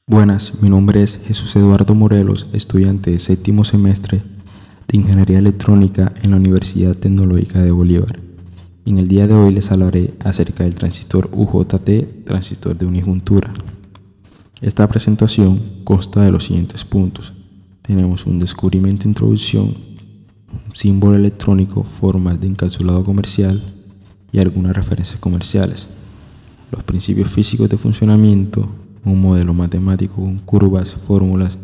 Buenas, mi nombre es Jesús Eduardo Morelos, estudiante de séptimo semestre de Ingeniería Electrónica en la Universidad Tecnológica de Bolívar. En el día de hoy les hablaré acerca del transistor UJT, transistor de unijuntura. Esta presentación consta de los siguientes puntos. Tenemos un descubrimiento, introducción, un símbolo electrónico, formas de encapsulado comercial y algunas referencias comerciales, los principios físicos de funcionamiento, un modelo matemático con curvas, fórmulas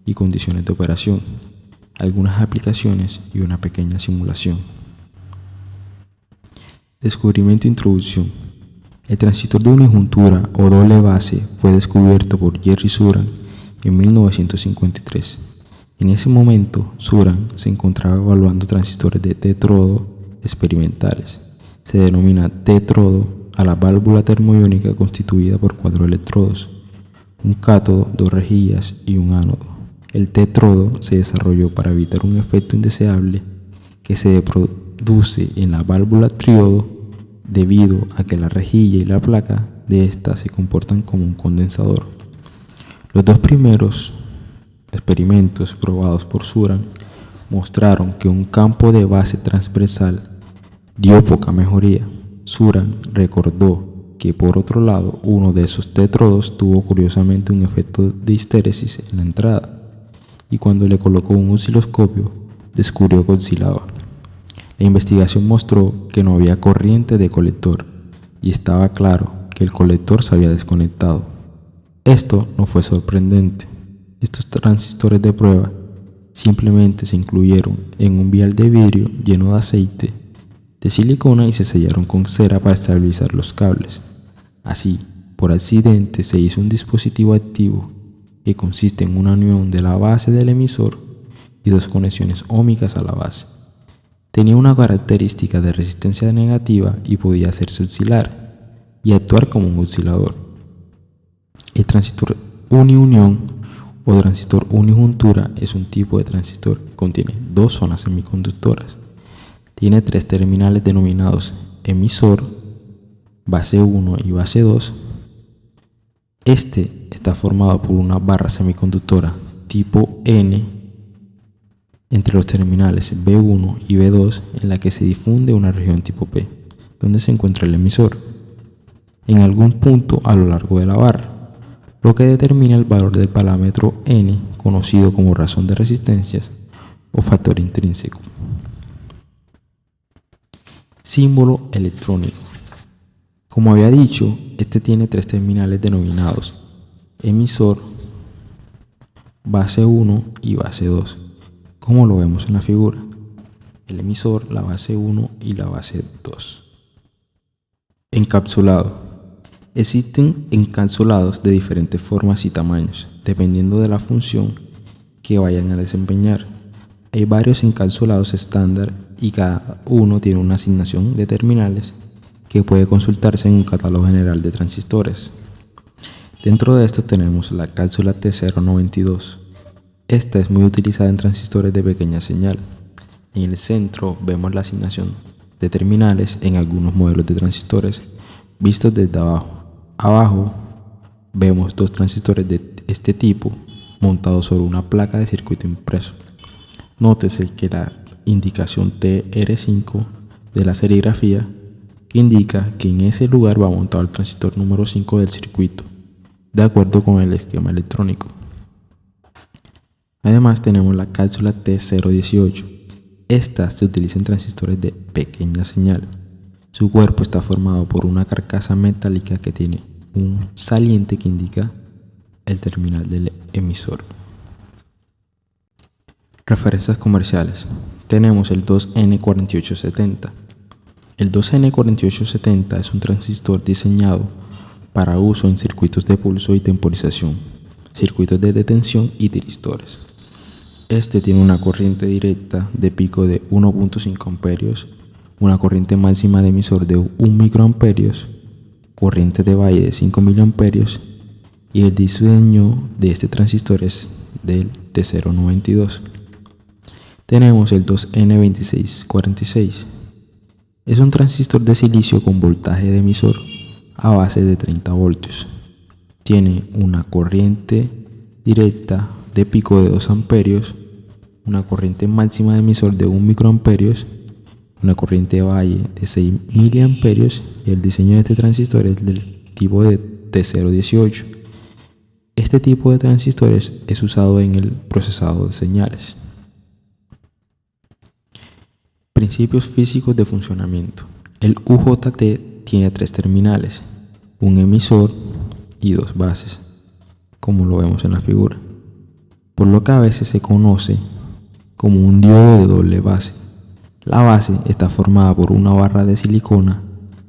y condiciones de operación, algunas aplicaciones y una pequeña simulación. Descubrimiento e introducción. El transistor de unijuntura o doble base fue descubierto por Jerry Suran en 1953. En ese momento, Suran se encontraba evaluando transistores de tetrodo experimentales. Se denomina tetrodo a la válvula termoiónica constituida por 4 electrodos, un cátodo, 2 rejillas y un ánodo. El tetrodo se desarrolló para evitar un efecto indeseable que se produce en la válvula triodo debido a que la rejilla y la placa de ésta se comportan como un condensador. Los dos primeros experimentos probados por Suran mostraron que un campo de base transversal dio poca mejoría. Suran recordó que, por otro lado, uno de esos tetrodos tuvo curiosamente un efecto de histéresis en la entrada, y cuando le colocó un osciloscopio, descubrió que oscilaba. La investigación mostró que no había corriente de colector, y estaba claro que el colector se había desconectado. Esto no fue sorprendente. Estos transistores de prueba simplemente se incluyeron en un vial de vidrio lleno de aceite de silicona y se sellaron con cera para estabilizar los cables. Así, por accidente, se hizo un dispositivo activo que consiste en una unión de la base del emisor y 2 conexiones óhmicas a la base. Tenía una característica de resistencia negativa y podía hacerse oscilar y actuar como un oscilador. El transistor uniunión o transistor unijuntura es un tipo de transistor que contiene 2 zonas semiconductoras. Tiene 3 terminales denominados emisor, base 1 y base 2. Este está formado por una barra semiconductora tipo N entre los terminales B1 y B2 en la que se difunde una región tipo P, donde se encuentra el emisor, en algún punto a lo largo de la barra, lo que determina el valor del parámetro N, conocido como razón de resistencias o factor intrínseco. Símbolo electrónico. Como había dicho, este tiene 3 terminales denominados emisor, base 1 y base 2, como lo vemos en la figura. El emisor, la base 1 y la base 2. Encapsulado. Existen encapsulados de diferentes formas y tamaños, dependiendo de la función que vayan a desempeñar. Hay varios encapsulados estándar y cada uno tiene una asignación de terminales que puede consultarse en un catálogo general de transistores. Dentro de esto tenemos la cápsula T092. Esta es muy utilizada en transistores de pequeña señal. En el centro vemos la asignación de terminales en algunos modelos de transistores vistos desde abajo. Abajo vemos 2 transistores de este tipo montados sobre una placa de circuito impreso. Nótese que la indicación TR5 de la serigrafía que indica que en ese lugar va montado el transistor número 5 del circuito, de acuerdo con el esquema electrónico. Además tenemos la cápsula T018. Esta se utiliza en transistores de pequeña señal. Su cuerpo está formado por una carcasa metálica que tiene un saliente que indica el terminal del emisor. Referencias comerciales. Tenemos el 2N4870. El 2N4870 es un transistor diseñado para uso en circuitos de pulso y temporización, circuitos de detención y tiristores. Este tiene una corriente directa de pico de 1.5 amperios, una corriente máxima de emisor de 1 microamperios, corriente de valle de 5 miliamperios, y el diseño de este transistor es del T092. Tenemos el 2N2646. Es un transistor de silicio con voltaje de emisor a base de 30 voltios. tiene una corriente directa de pico de 2 amperios, una corriente máxima de emisor de 1 microamperios, una corriente de valle de 6 miliamperios, y el diseño de este transistor es del tipo de T018. Este tipo de transistores es usado en el procesado de señales. Principios físicos de funcionamiento. El UJT tiene 3 terminales, un emisor y 2 bases, como lo vemos en la figura, por lo que a veces se conoce como un diodo de doble base. La base está formada por una barra de silicona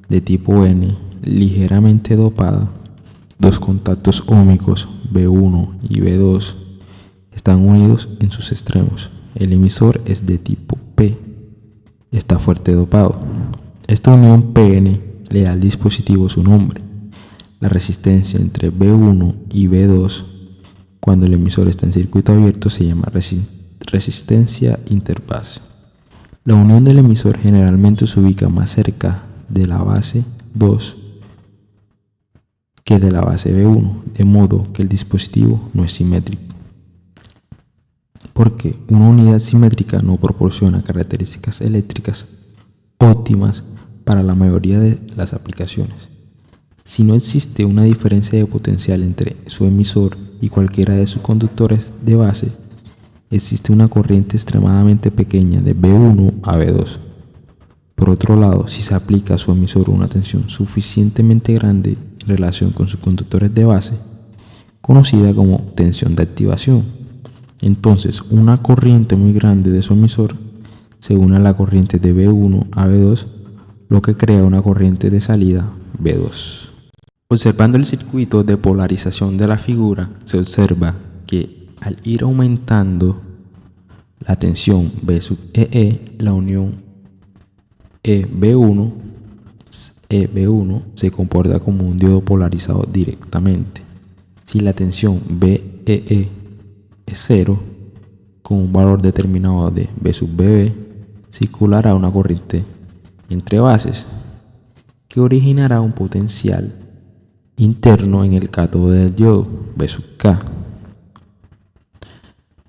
de tipo N ligeramente dopada. 2 contactos óhmicos B1 y B2 están unidos en sus extremos. El emisor es de tipo P, está fuerte dopado. Esta unión PN le da al dispositivo su nombre. La resistencia entre B1 y B2 cuando el emisor está en circuito abierto se llama resistencia interbase. La unión del emisor generalmente se ubica más cerca de la base 2 que de la base B1, de modo que el dispositivo no es simétrico, porque una unidad simétrica no proporciona características eléctricas óptimas para la mayoría de las aplicaciones. Si no existe una diferencia de potencial entre su emisor y cualquiera de sus conductores de base, existe una corriente extremadamente pequeña de B1 a B2. Por otro lado, si se aplica a su emisor una tensión suficientemente grande en relación con sus conductores de base, conocida como tensión de activación, entonces una corriente muy grande de su emisor se une a la corriente de B1 a B2, lo que crea una corriente de salida B2. Observando el circuito de polarización de la figura, se observa que al ir aumentando la tensión B sub EE, la unión EB1 se comporta como un diodo polarizado directamente. Si la tensión BEE es 0, con un valor determinado de B sub BB, circulará una corriente entre bases que originará un potencial interno en el cátodo del diodo B sub K.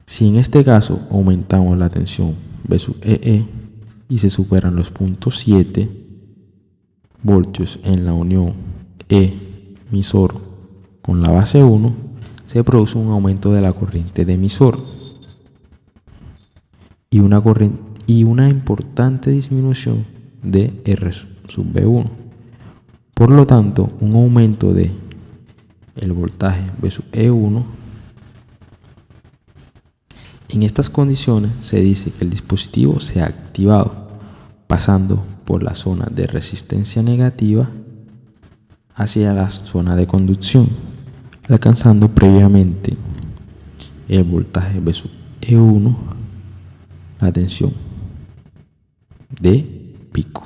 Si en este caso aumentamos la tensión B sub EE y se superan los 0.7 voltios en la unión emisor con la base 1, se produce un aumento de la corriente de emisor y una importante disminución de R sub B1. Por lo tanto, un aumento de el voltaje B sub E1. En estas condiciones se dice que el dispositivo se ha activado, pasando por la zona de resistencia negativa hacia la zona de conducción, alcanzando previamente el voltaje B sub E1, la tensión de pico.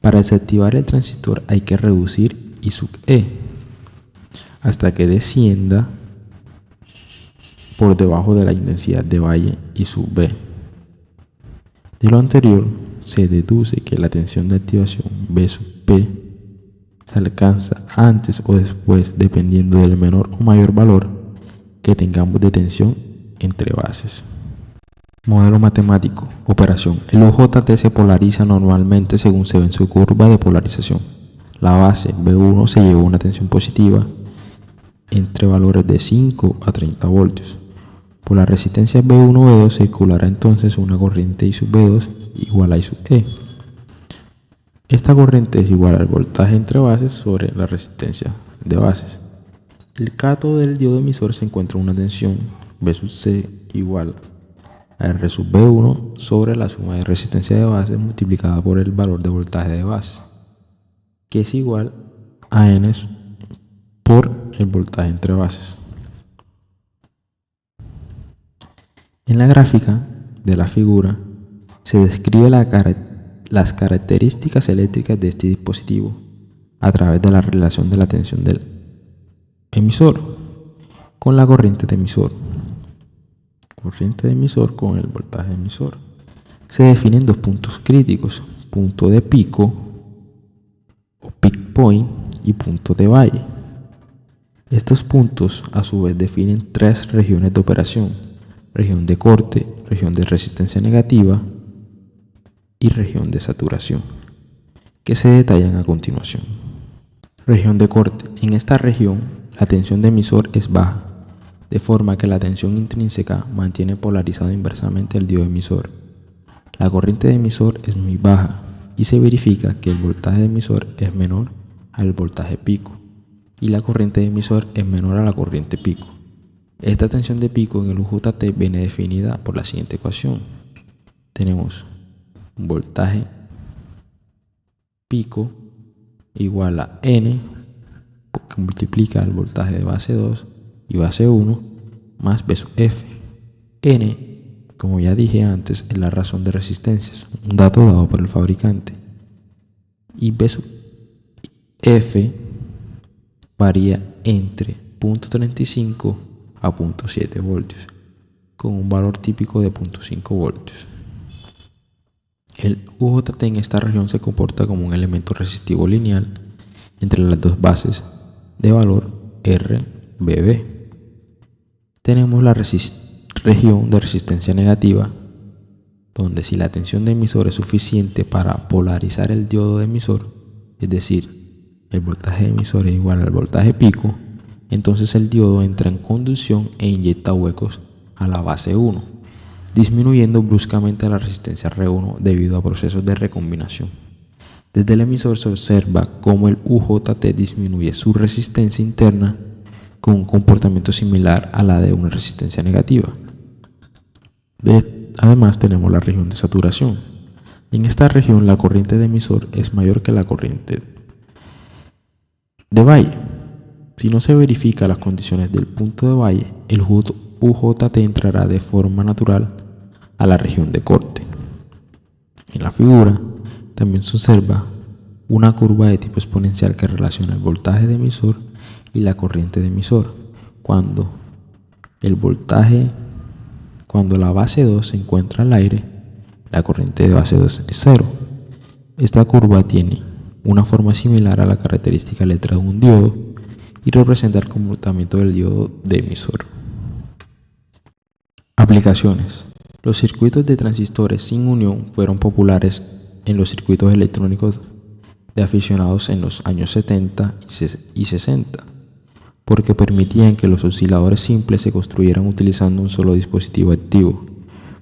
Para desactivar el transistor hay que reducir I sub E hasta que descienda por debajo de la intensidad de valle I sub B. De lo anterior, se deduce que la tensión de activación B sub P se alcanza antes o después dependiendo del menor o mayor valor que tengamos de tensión entre bases. Modelo matemático. Operación. El UJT se polariza normalmente según se ve en su curva de polarización. La base B1 se lleva una tensión positiva entre valores de 5 a 30 voltios. Por la resistencia B1-B2 circulará entonces una corriente I sub B2 igual a I sub E. Esta corriente es igual al voltaje entre bases sobre la resistencia de bases. El cátodo del diodo emisor se encuentra en una tensión B sub C igual a R sub B1 sobre la suma de resistencia de bases multiplicada por el valor de voltaje de bases, que es igual a N por el voltaje entre bases. En la gráfica de la figura se describe las características eléctricas de este dispositivo a través de la relación de la tensión del emisor con la corriente de emisor. Corriente de emisor con el voltaje de emisor. Se definen dos puntos críticos: punto de pico o peak point y punto de valle. Estos puntos a su vez definen tres regiones de operación: región de corte, región de resistencia negativa y región de saturación, que se detallan a continuación. Región de corte. En esta región, la tensión de emisor es baja, de forma que la tensión intrínseca mantiene polarizado inversamente el diodo emisor. La corriente de emisor es muy baja y se verifica que el voltaje de emisor es menor al voltaje pico y la corriente de emisor es menor a la corriente pico. Esta tensión de pico en el UJT viene definida por la siguiente ecuación. Tenemos un voltaje pico igual a N, que multiplica el voltaje de base 2 y base 1 más B sub F. N, como ya dije antes, es la razón de resistencias, un dato dado por el fabricante. Y B sub F varía entre 0.35 a 0.7 voltios, con un valor típico de 0.5 voltios. El UJT en esta región se comporta como un elemento resistivo lineal entre las dos bases de valor RBB. Tenemos la región de resistencia negativa, donde si la tensión de emisor es suficiente para polarizar el diodo de emisor, es decir, el voltaje de emisor es igual al voltaje pico, entonces el diodo entra en conducción e inyecta huecos a la base 1, disminuyendo bruscamente la resistencia R1 debido a procesos de recombinación. Desde el emisor se observa cómo el UJT disminuye su resistencia interna con un comportamiento similar a la de una resistencia negativa. Además tenemos la región de saturación. En esta región la corriente de emisor es mayor que la corriente de valle. Si no se verifican las condiciones del punto de valle, el UJT entrará de forma natural a la región de corte. En la figura también se observa una curva de tipo exponencial que relaciona el voltaje de emisor y la corriente de emisor cuando la base 2 se encuentra al aire. La corriente de base 2 es 0. Esta curva tiene una forma similar a la característica letra de un diodo y representa el comportamiento del diodo de emisor. Aplicaciones. Los circuitos de transistores sin unión fueron populares en los circuitos electrónicos de aficionados en los años 70 y 60, porque permitían que los osciladores simples se construyeran utilizando un solo dispositivo activo.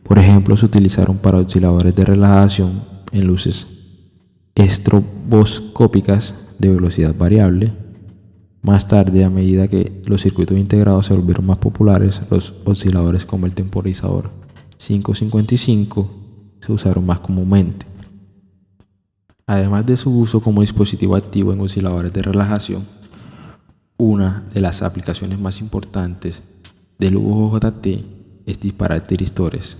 Por ejemplo, se utilizaron para osciladores de relajación en luces estroboscópicas de velocidad variable. Más tarde, a medida que los circuitos integrados se volvieron más populares, los osciladores como el temporizador 555 se usaron más comúnmente. Además de su uso como dispositivo activo en osciladores de relajación, una de las aplicaciones más importantes del UJT es disparar tiristores,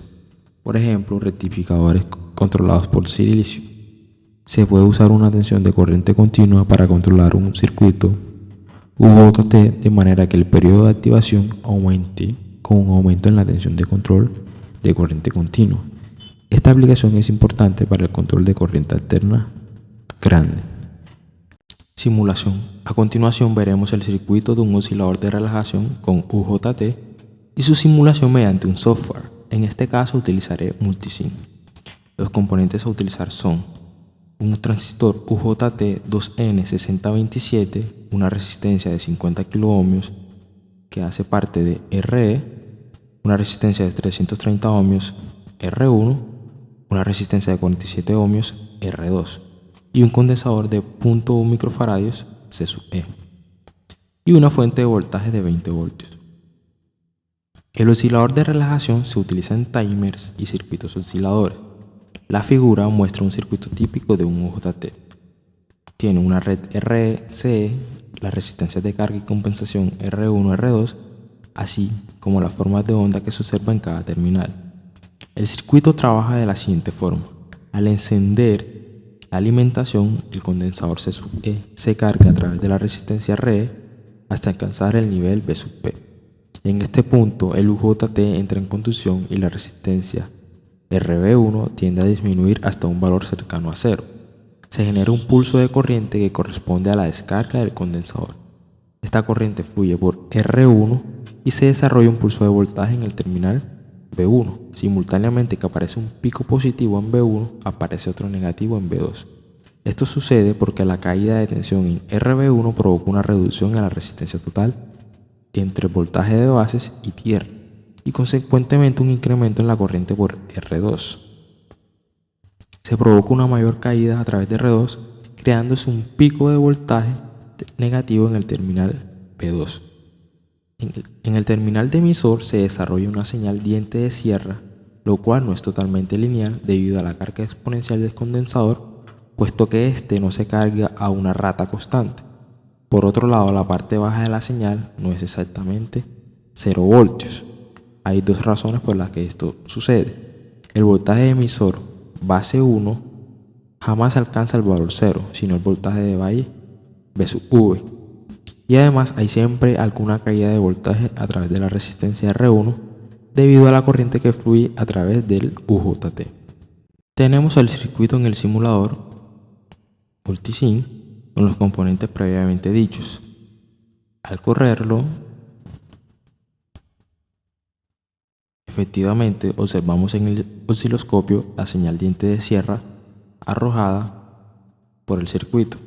por ejemplo, rectificadores controlados por silicio. Se puede usar una tensión de corriente continua para controlar un circuito UJT de manera que el periodo de activación aumente con un aumento en la tensión de control de corriente continua. Esta aplicación es importante para el control de corriente alterna grande. Simulación. A continuación veremos el circuito de un oscilador de relajación con UJT y su simulación mediante un software. En este caso utilizaré Multisim. Los componentes a utilizar son un transistor UJT 2N6027, una resistencia de 50 kΩ que hace parte de RE, una resistencia de 330 ohmios R1, una resistencia de 47 ohmios R2 y un condensador de 0.1 microfarads C sub E y una fuente de voltaje de 20 voltios. El oscilador de relajación se utiliza en timers y circuitos osciladores. La figura muestra un circuito típico de un UJT. Tiene una red RCE, las resistencias de carga y compensación R1 y R2, así como las formas de onda que se observa en cada terminal. El circuito trabaja de la siguiente forma. Al encender la alimentación, el condensador C sub E se carga a través de la resistencia RE hasta alcanzar el nivel B sub P. En este punto, el UJT entra en conducción y la resistencia RB1 tiende a disminuir hasta un valor cercano a 0. Se genera un pulso de corriente que corresponde a la descarga del condensador. Esta corriente fluye por R1 y se desarrolla un pulso de voltaje en el terminal B1. Simultáneamente que aparece un pico positivo en B1, aparece otro negativo en B2. Esto sucede porque la caída de tensión en RB1 provoca una reducción en la resistencia total entre el voltaje de bases y tierra, y consecuentemente un incremento en la corriente por R2. Se provoca una mayor caída a través de R2, creándose un pico de voltaje negativo en el terminal B2. En el terminal de emisor se desarrolla una señal diente de sierra, lo cual no es totalmente lineal debido a la carga exponencial del condensador, puesto que éste no se carga a una rata constante. Por otro lado, la parte baja de la señal no es exactamente 0 voltios. Hay dos razones por las que esto sucede. El voltaje de emisor base 1 jamás alcanza el valor 0, sino el voltaje de valle V sub V. Y además hay siempre alguna caída de voltaje a través de la resistencia R1 debido a la corriente que fluye a través del UJT. Tenemos el circuito en el simulador multisim con los componentes previamente dichos. Al correrlo, efectivamente observamos en el osciloscopio la señal diente de sierra arrojada por el circuito.